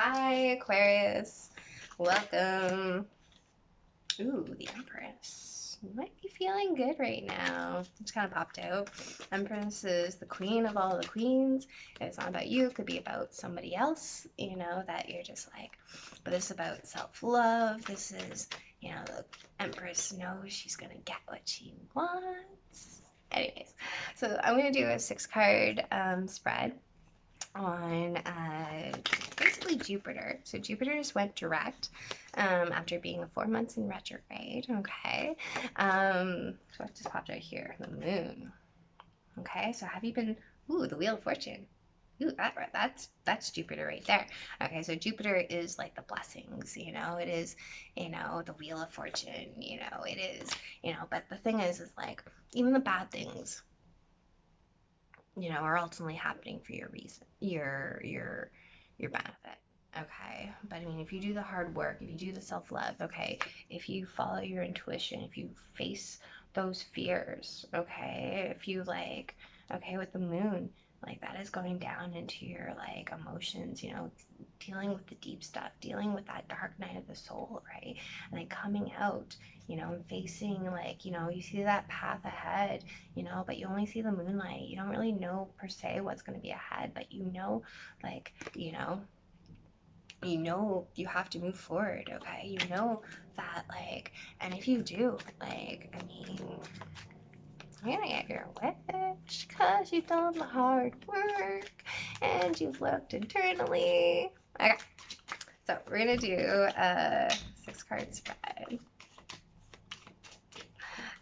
Hi, Aquarius. Welcome. Ooh, the Empress. You might be feeling good right now. Just kind of popped out. Empress is the queen of all the queens. It's not about you, it could be about somebody else, that you're just like, but this is about self-love. This is, the Empress knows she's gonna get what she wants. Anyways, so I'm gonna do a 6 card spread on basically Jupiter. So Jupiter just went direct after being 4 months in retrograde. Okay. So what just popped right here? The moon. Okay. So have you been? Ooh, the Wheel of Fortune. Ooh, that's Jupiter right there. Okay, so Jupiter is like the blessings, it is, the Wheel of Fortune, it is, but the thing is like even the bad things are ultimately happening for your reason, your benefit. Okay. But I mean, if you do the hard work, if you do the self-love, okay, if you follow your intuition, if you face those fears, okay, if you like, okay, with the moon, like that is going down into your like emotions, dealing with the deep stuff, dealing with that dark night of the soul, right? And then coming out, and facing like, you see that path ahead, but you only see the moonlight. You don't really know per se what's going to be ahead, but like, you have to move forward, okay? That, like, and if you do, like, I mean, you're gonna get your wish because you've done the hard work and you've looked internally. Okay, so we're gonna do a 6 card spread.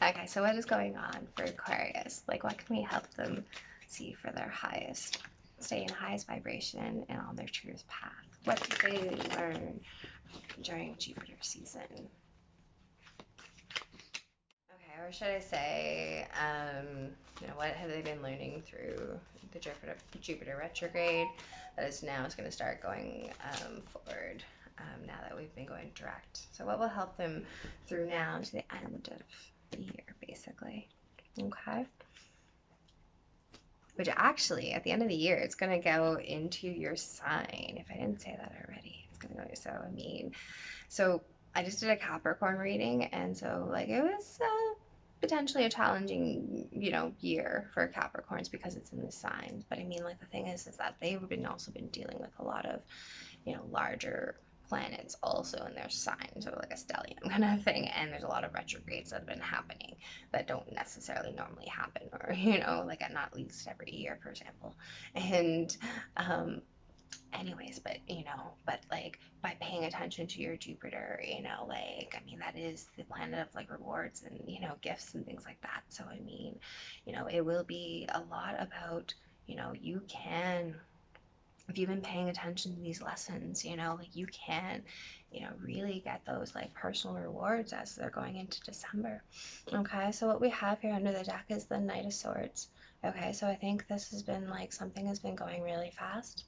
Okay, so what is going on for Aquarius? Like, what can we help them see for their highest, stay in highest vibration and on their truest path? What did they learn during Jupiter season? Okay, or should I say, what have they been learning through the Jupiter retrograde that is now going to start going forward now that we've been going direct? So what will help them through now to the end of the year, basically? Okay. Which actually, at the end of the year, it's going to go into your sign. If I didn't say that already, it's going to go. So I just did a Capricorn reading, and so like it was potentially a challenging, year for Capricorns because it's in the signs. But I mean, like the thing is that they've also been dealing with a lot of, larger planets also in their sign, so like a stellium kind of thing, and there's a lot of retrogrades that have been happening that don't necessarily normally happen, or like not least every year, for example. And anyways, but like by paying attention to your Jupiter, like I mean that is the planet of like rewards and gifts and things like that. So I mean, it will be a lot about, you can, if you've been paying attention to these lessons, like you can, really get those like personal rewards as they're going into December. Okay, so what we have here under the deck is the Knight of Swords. Okay, so I think this has been like something has been going really fast.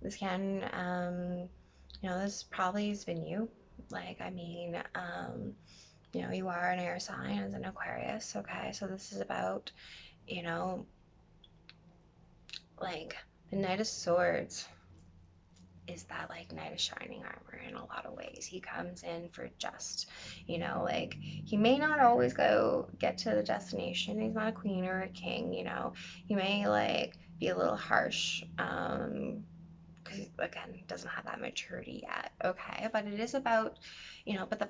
This can, this probably has been you. Like, I mean, you are an air sign as an Aquarius. Okay, so this is about, you know, like the Knight of Swords is that like knight of shining armor in a lot of ways. He comes in for just, like he may not always get to the destination. He's not a queen or a king, He may like be a little harsh, because again, he doesn't have that maturity yet. Okay, but it is about, but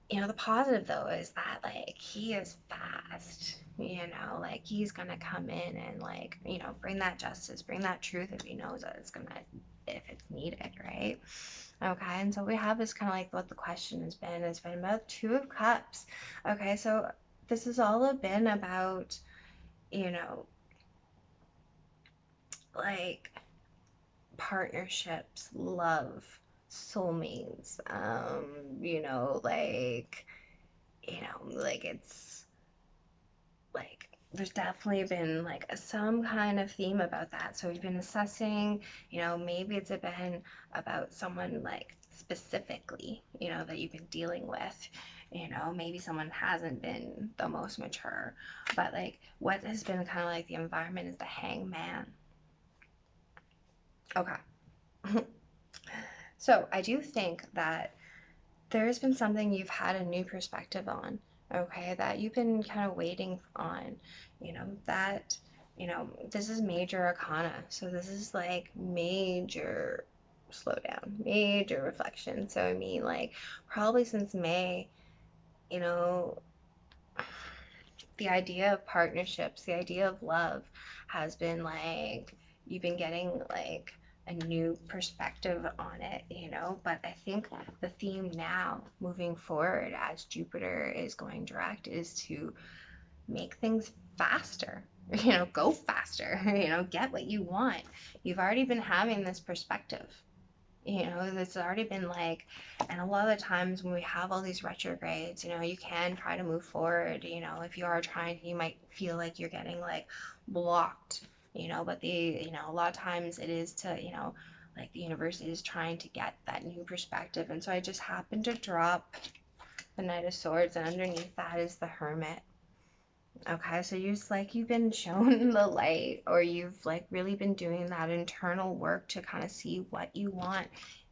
the positive though is that like he is fast, like he's gonna come in and like, bring that justice, bring that truth if he knows that if it's needed, right? Okay, and so we have this kind of like what the question has been about 2 of Cups. Okay, so this has all been about, like partnerships, love, soulmates, like it's like there's definitely been like some kind of theme about that. So we've been assessing, maybe it's been about someone like specifically, that you've been dealing with. Maybe someone hasn't been the most mature, but like what has been kind of like the environment is the Hangman. Okay. So I do think that there's been something you've had a new perspective on, okay, that you've been kind of waiting on, that, this is major arcana. So this is like major slowdown, major reflection. So I mean, like, probably since May, you know, the idea of partnerships, the idea of love has been like, you've been getting like a new perspective on it, But I think the theme now moving forward as Jupiter is going direct is to make things faster, go faster, get what you want. You've already been having this perspective. It's already been like, and a lot of the times when we have all these retrogrades, you can try to move forward. If you are trying, you might feel like you're getting like blocked, but a lot of times it is to, like the universe is trying to get that new perspective. And so I just happened to drop the Knight of Swords, and underneath that is the Hermit. Okay, so you've been shown the light, or you've like really been doing that internal work to kind of see what you want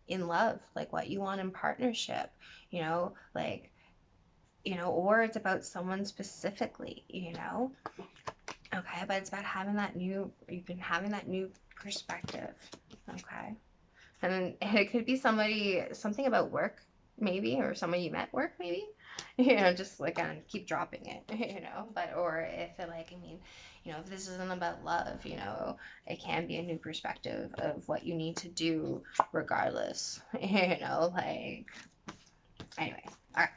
in love, like what you want in partnership, like, or it's about someone specifically, Okay, but it's about you've been having that new perspective. Okay. And it could be something about work, maybe, or someone you met work, maybe, just like keep dropping it, but, or if it like, I mean, if this isn't about love, it can be a new perspective of what you need to do regardless, like, anyway, all right,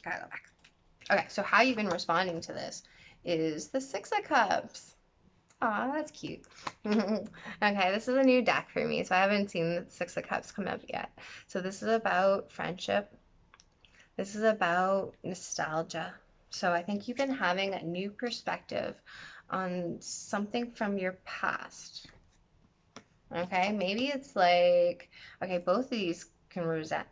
gotta go back. Okay, so how you've been responding to this is the Six of Cups. Aw, that's cute. Okay, this is a new deck for me, so I haven't seen the Six of Cups come up yet. So this is about friendship. This is about nostalgia. So I think you've been having a new perspective on something from your past. Okay, maybe it's like, okay, both of these can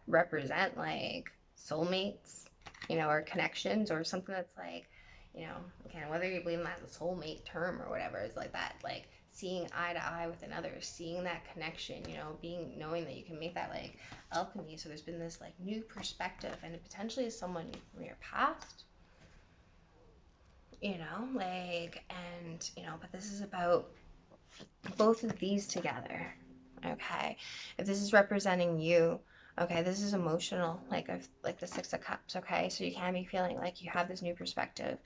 represent like soulmates, or connections, or something that's like, again, whether you believe in that as a soulmate term or whatever, it's like that, like seeing eye to eye with another, seeing that connection, knowing that you can make that like alchemy. So there's been this like new perspective, and it potentially is someone from your past, like, and, but this is about both of these together. Okay, if this is representing you, okay, this is emotional, like the Six of Cups. Okay, so you can be feeling like you have this new perspective,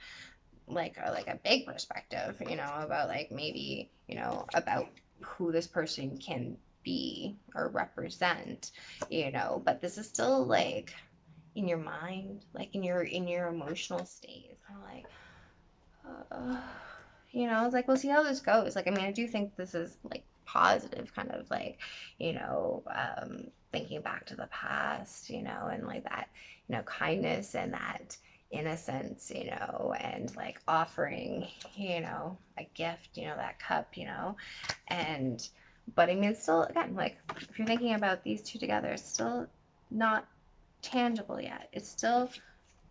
like, or like a big perspective, about like maybe, about who this person can be or represent, but this is still like in your mind, like in your emotional state. It's kind of like, it's like, we'll see how this goes. Like, I mean, I do think this is like positive, kind of like, thinking back to the past, and like that, kindness and that innocence, and like offering, a gift, that cup, and, but I mean, it's still, again, like, if you're thinking about these two together, it's still not tangible yet. It's still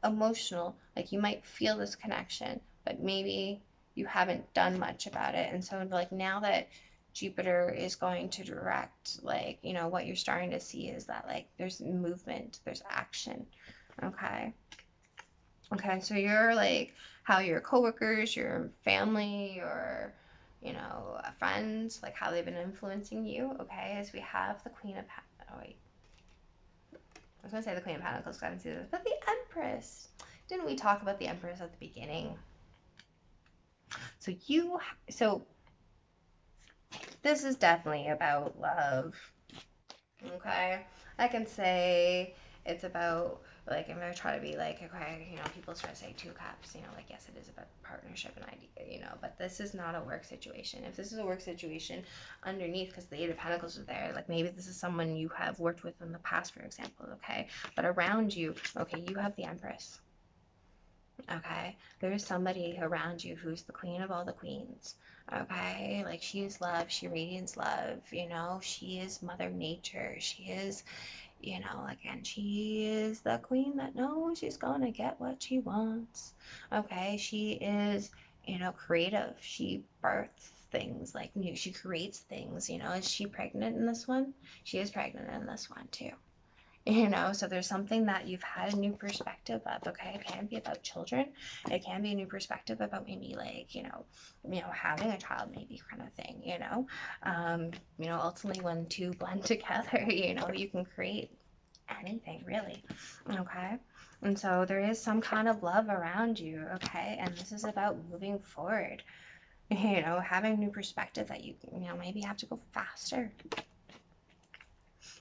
emotional. Like, you might feel this connection, but maybe you haven't done much about it. And so, like, now that Jupiter is going to direct, like, what you're starting to see is that, like, there's movement, there's action. Okay. Okay, so you're like, how your coworkers, your family, your, friends, like how they've been influencing you. Okay, as we have the Queen of, oh wait, I was gonna say the Queen of Pentacles, because I didn't see this, but the Empress. Didn't we talk about the Empress at the beginning? So this is definitely about love. Okay, I can say it's about, like, I'm gonna try to be like, okay, people try to say Two Cups, like, yes, it is about partnership and idea, but this is not a work situation. If this is a work situation, underneath, because the Eight of Pentacles is there, like, maybe this is someone you have worked with in the past, for example. Okay, but around you, okay, you have the Empress. Okay, there's somebody around you who's the queen of all the queens. Okay, like, she is love, she radiates love, she is Mother Nature, she is, again, she is the queen that knows she's gonna get what she wants. Okay, she is, creative, she births things like new. She creates things, you know. Is she pregnant in this one? She is pregnant in this one too. You know, so there's something that you've had a new perspective of. Okay, it can be about children, it can be a new perspective about maybe like, having a child, maybe, kind of thing, ultimately when two blend together, you can create anything really. Okay, and so there is some kind of love around you. Okay, and this is about moving forward, having a new perspective that maybe have to go faster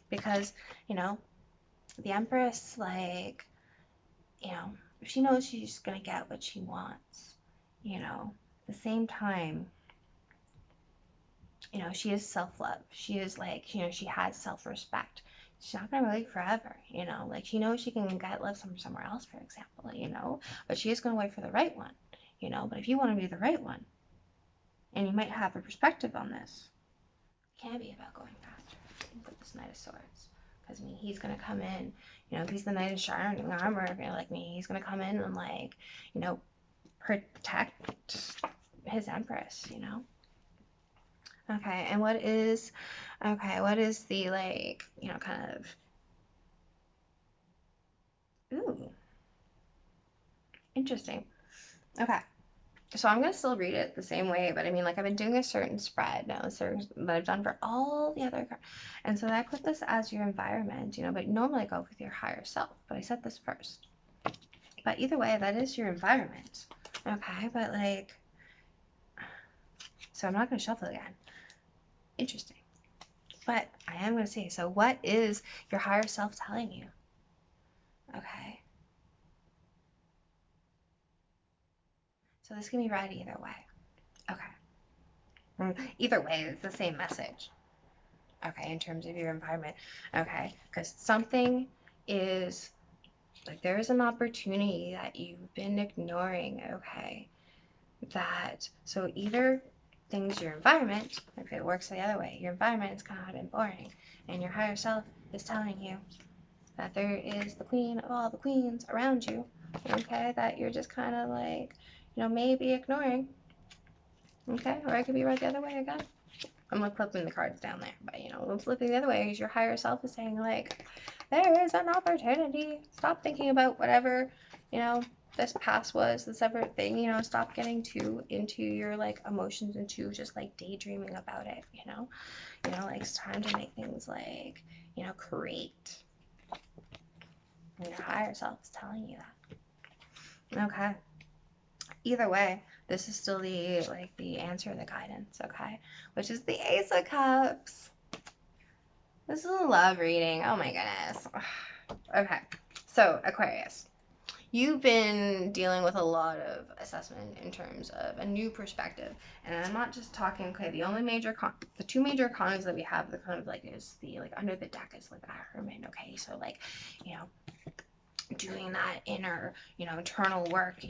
because the Empress, like, she knows she's gonna get what she wants, at the same time, she is self-love. She is like, she has self-respect. She's not gonna wait forever, like she knows she can get love from somewhere else, for example, but she is gonna wait for the right one, but if you want to be the right one, and you might have a perspective on this, it can be about going faster with this Knight of Swords. Because he's gonna come in, he's the Knight of Shining Armor, like me, he's gonna come in and like, protect his Empress, Okay, and what is the like, kind of, ooh, interesting. Okay. So I'm going to still read it the same way, but I mean, like, I've been doing a certain spread now, that I've done for all the other cards. And so I put this as your environment, but normally I go with your higher self, but I said this first. But either way, that is your environment. Okay, but like, so I'm not going to shuffle again. Interesting. But I am going to say, so what is your higher self telling you? Okay. So this can be read either way. Okay. Either way, it's the same message. Okay, in terms of your environment. Okay, because something is, like, there is an opportunity that you've been ignoring. Okay, so either things, your environment, if it works the other way, your environment is kind of been boring, and your higher self is telling you that there is the queen of all the queens around you. Okay, that you're just kind of like, maybe ignoring. Okay, or I could be right the other way again. I'm like flipping the cards down there, but I'm flipping the other way because your higher self is saying, like, there is an opportunity. Stop thinking about whatever, this past was, this ever thing, stop getting too into your like emotions and too just like daydreaming about it, like it's time to make things like, create. And your higher self is telling you that. Okay. Either way, this is still the answer, the guidance, okay? Which is the Ace of Cups. This is a love reading. Oh my goodness. Okay, so Aquarius, you've been dealing with a lot of assessment in terms of a new perspective, and I'm not just talking. Okay, the two major cons that we have, the kind of like is the like under the deck is like a hermit. Okay, so like doing that inner, internal work,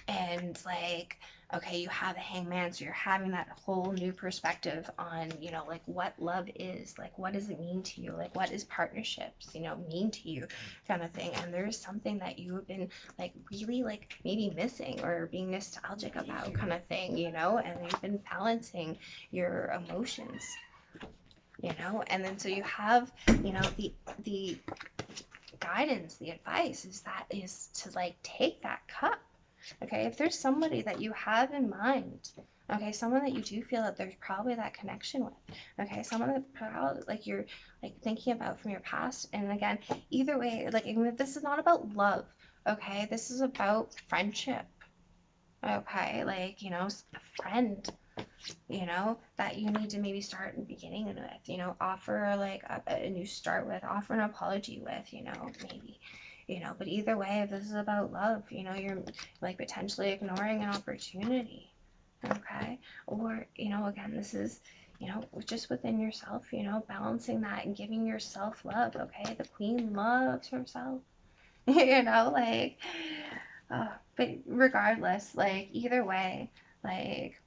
and like, okay, you have the Hangman, so you're having that whole new perspective on, like what love is, like what does it mean to you, like what is partnerships, mean to you, kind of thing. And there's something that you have been like really like maybe missing or being nostalgic about, kind of thing, and you've been balancing your emotions, and then so you have, the guidance, the advice is to like take that cup. Okay, if there's somebody that you have in mind, okay, someone that you do feel that there's probably that connection with, okay, someone that probably like you're like thinking about from your past. And again, either way, like, even if this is not about love, okay, this is about friendship. Okay, like, a friend, that you need to maybe start in the beginning with, offer like a new start with, offer an apology with, maybe, but either way, if this is about love, you're like potentially ignoring an opportunity, okay, or, again, this is, just within yourself, balancing that and giving yourself love, okay, the queen loves herself, like, but regardless, like, either way, like,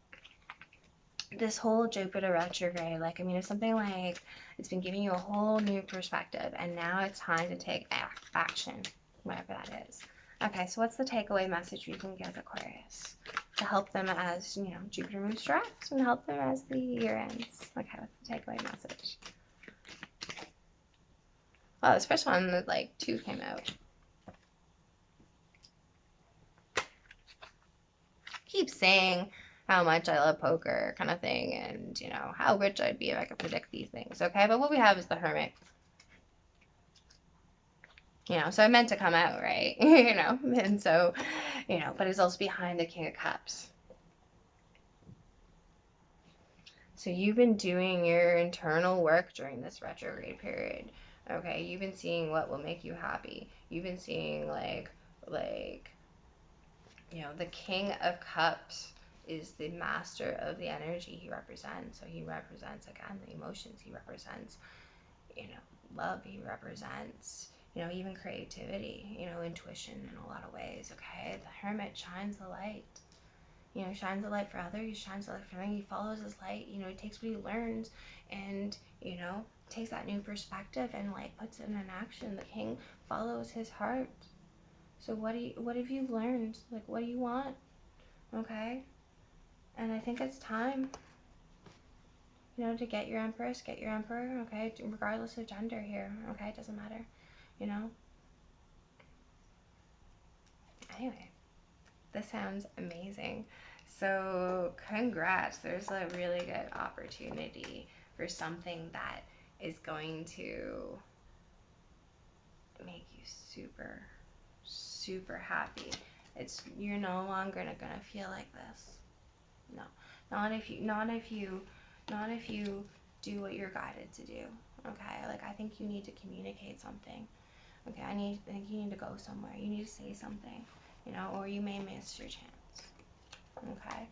this whole Jupiter retrograde, like, I mean, it's something like it's been giving you a whole new perspective, and now it's time to take action, whatever that is. Okay, so what's the takeaway message we can give Aquarius to help them as, Jupiter moves direct and help them as the year ends? Okay, what's the takeaway message? Well, this first one, like, 2 came out. Keep saying how much I love poker kind of thing and, how rich I'd be if I could predict these things, okay? But what we have is the Hermit. So it meant to come out, right? And so, but it's also behind the King of Cups. So you've been doing your internal work during this retrograde period. Okay, you've been seeing what will make you happy. You've been seeing the King of Cups is the master of the energy he represents. So he represents, again, the emotions. He represents, love. He represents, even creativity, intuition in a lot of ways. Okay, the Hermit shines the light. Shines the light for others, shines the light for him. He follows his light. He takes what he learns and, takes that new perspective and puts it in action. The king follows his heart. So what have you learned? What do you want? Okay? And I think it's time, to get your empress, get your emperor, okay? Regardless of gender here, okay? It doesn't matter, Anyway, this sounds amazing. So congrats. There's a really good opportunity for something that is going to make you super, super happy. You're no longer gonna feel like this. No. Not if you do what you're guided to do. Okay? I think you need to communicate something. Okay, I think you need to go somewhere. You need to say something, or you may miss your chance. Okay?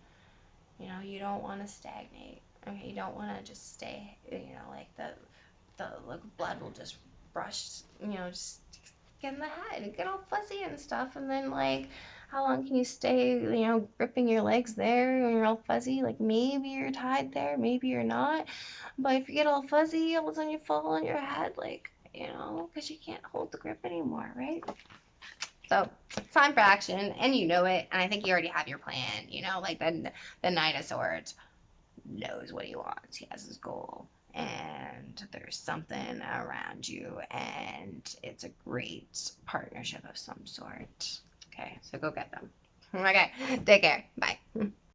You don't want to stagnate. Okay, you don't want to just stay, the blood will just rush, just get in the head and get all fuzzy and stuff. And then, how long can you stay, gripping your legs there when you're all fuzzy? Maybe you're tied there, maybe you're not. But if you get all fuzzy, all of a sudden you fall on your head, because you can't hold the grip anymore, right? So it's time for action, and you know it, and I think you already have your plan, the Knight of Swords knows what he wants. He has his goal, and there's something around you, and it's a great partnership of some sort. Okay, so go get them. Okay, take care. Bye.